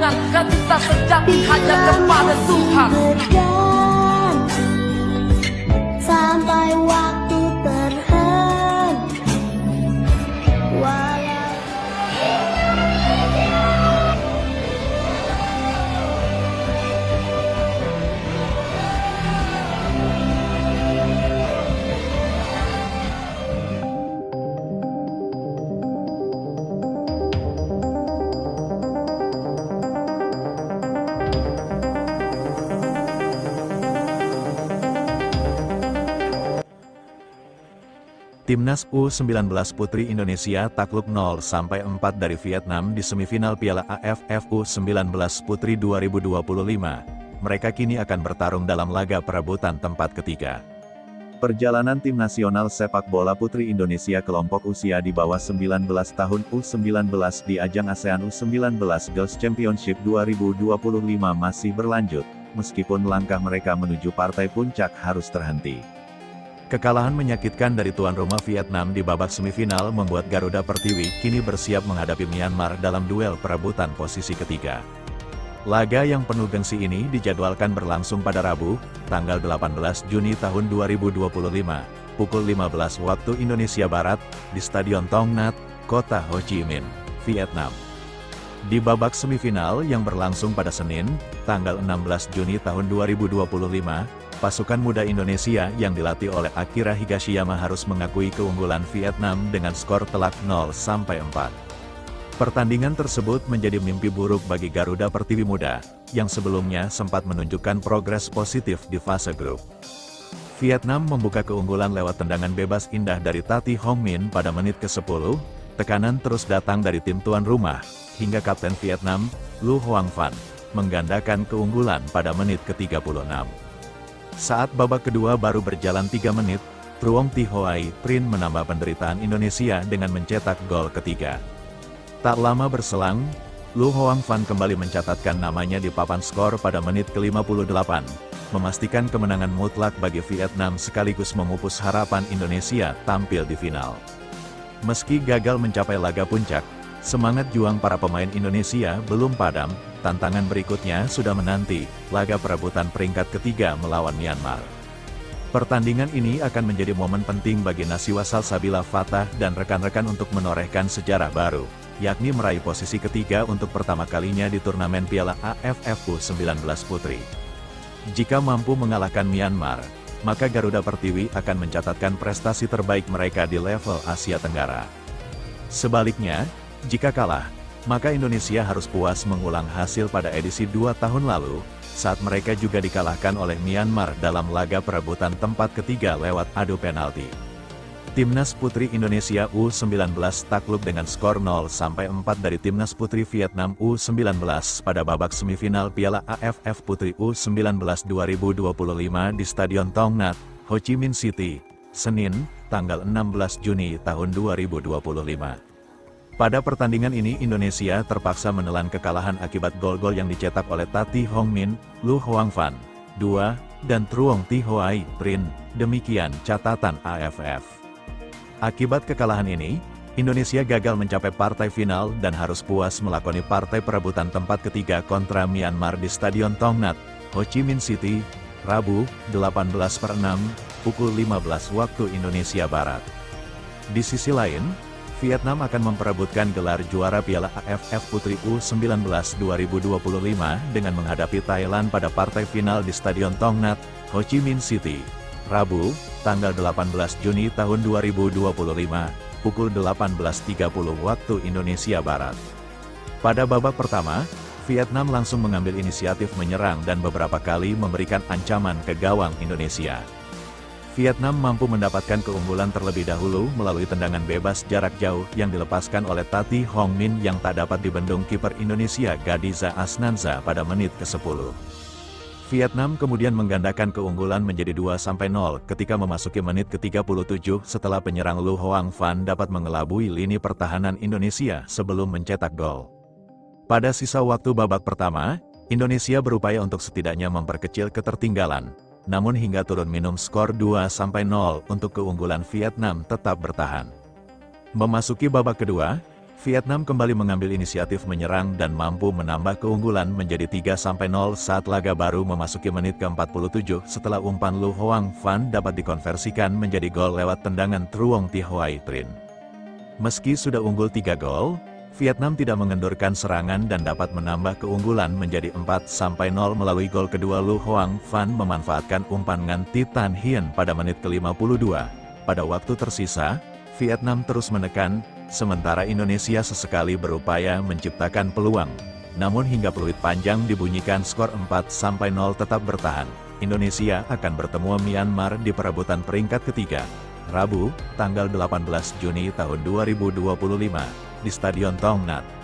Ingatkan kita sejati hanya kepada Tuhan. Berjalan sampai waktu terhenti. Walau Timnas U19 Putri Indonesia takluk 0-4 dari Vietnam di semifinal Piala AFF U19 Putri 2025. Mereka kini akan bertarung dalam laga perebutan tempat ketiga. Perjalanan tim nasional sepak bola putri Indonesia kelompok usia di bawah 19 tahun U19 di ajang ASEAN U19 Girls Championship 2025 masih berlanjut, meskipun langkah mereka menuju partai puncak harus terhenti. Kekalahan menyakitkan dari tuan rumah Vietnam di babak semifinal membuat Garuda Pertiwi kini bersiap menghadapi Myanmar dalam duel perebutan posisi ketiga. Laga yang penuh gengsi ini dijadwalkan berlangsung pada Rabu, tanggal 18 Juni tahun 2025, pukul 15 waktu Indonesia Barat, di Stadion Tong Nhat, kota Ho Chi Minh, Vietnam. Di babak semifinal yang berlangsung pada Senin, tanggal 16 Juni tahun 2025, pasukan muda Indonesia yang dilatih oleh Akira Higashiyama harus mengakui keunggulan Vietnam dengan skor telak 0-4. Pertandingan tersebut menjadi mimpi buruk bagi Garuda Pertiwi Muda, yang sebelumnya sempat menunjukkan progres positif di fase grup. Vietnam membuka keunggulan lewat tendangan bebas indah dari Tati Hong Min pada menit ke-10, tekanan terus datang dari tim tuan rumah, hingga kapten Vietnam, Lu Hoang Van, menggandakan keunggulan pada menit ke-36. Saat babak kedua baru berjalan 3 menit, Truong Thi Hoai Trinh menambah penderitaan Indonesia dengan mencetak gol ketiga. Tak lama berselang, Lu Hoang Van kembali mencatatkan namanya di papan skor pada menit ke-58, memastikan kemenangan mutlak bagi Vietnam sekaligus memupus harapan Indonesia tampil di final. Meski gagal mencapai laga puncak, semangat juang para pemain Indonesia belum padam. Tantangan berikutnya sudah menanti, laga perebutan peringkat ketiga melawan Myanmar. Pertandingan ini akan menjadi momen penting bagi Nasiwa Salsabila Fatah dan rekan-rekan untuk menorehkan sejarah baru, yakni meraih posisi ketiga untuk pertama kalinya di turnamen Piala AFF U19 Putri. Jika mampu mengalahkan Myanmar, maka Garuda Pertiwi akan mencatatkan prestasi terbaik mereka di level Asia Tenggara. Sebaliknya, jika kalah, maka Indonesia harus puas mengulang hasil pada edisi 2 tahun lalu, saat mereka juga dikalahkan oleh Myanmar dalam laga perebutan tempat ketiga lewat adu penalti. Timnas Putri Indonesia U19 takluk dengan skor 0-4 dari Timnas Putri Vietnam U19 pada babak semifinal Piala AFF Putri U19 2025 di Stadion Tong Nhat, Ho Chi Minh City, Senin, tanggal 16 Juni tahun 2025. Pada pertandingan ini Indonesia terpaksa menelan kekalahan akibat gol-gol yang dicetak oleh Tati Hong Min, Lu Hoang Van, 2, dan Truong Thi Hoai Trinh, demikian catatan AFF. Akibat kekalahan ini, Indonesia gagal mencapai partai final dan harus puas melakoni partai perebutan tempat ketiga kontra Myanmar di Stadion Tong Nhat, Ho Chi Minh City, Rabu, 18/6, pukul 15 waktu Indonesia Barat. Di sisi lain, Vietnam akan memperebutkan gelar juara Piala AFF Putri U19 2025 dengan menghadapi Thailand pada partai final di Stadion Tong Nhat, Ho Chi Minh City, Rabu, tanggal 18 Juni tahun 2025, pukul 18.30 waktu Indonesia Barat. Pada babak pertama, Vietnam langsung mengambil inisiatif menyerang dan beberapa kali memberikan ancaman ke gawang Indonesia. Vietnam mampu mendapatkan keunggulan terlebih dahulu melalui tendangan bebas jarak jauh yang dilepaskan oleh Tati Hong Min yang tak dapat dibendung kiper Indonesia Gadiza Asnanza pada menit ke-10. Vietnam kemudian menggandakan keunggulan menjadi 2-0 ketika memasuki menit ke-37 setelah penyerang Lu Hoang Van dapat mengelabui lini pertahanan Indonesia sebelum mencetak gol. Pada sisa waktu babak pertama, Indonesia berupaya untuk setidaknya memperkecil ketertinggalan. Namun hingga turun minum skor 2-0 untuk keunggulan Vietnam tetap bertahan. Memasuki babak kedua, Vietnam kembali mengambil inisiatif menyerang dan mampu menambah keunggulan menjadi 3-0 saat laga baru memasuki menit ke-47 setelah umpan Lu Hoang Van dapat dikonversikan menjadi gol lewat tendangan Truong Thi Huai Trin. Meski sudah unggul 3 gol, Vietnam tidak mengendurkan serangan dan dapat menambah keunggulan menjadi 4-0 melalui gol kedua. Lu Hoang Van memanfaatkan umpan Ngan Thi Tan Hien pada menit ke-52. Pada waktu tersisa, Vietnam terus menekan, sementara Indonesia sesekali berupaya menciptakan peluang. Namun hingga peluit panjang dibunyikan, skor 4-0 tetap bertahan. Indonesia akan bertemu Myanmar di perebutan peringkat ketiga, Rabu, tanggal 18 Juni tahun 2025, di Stadion Tong Nhat.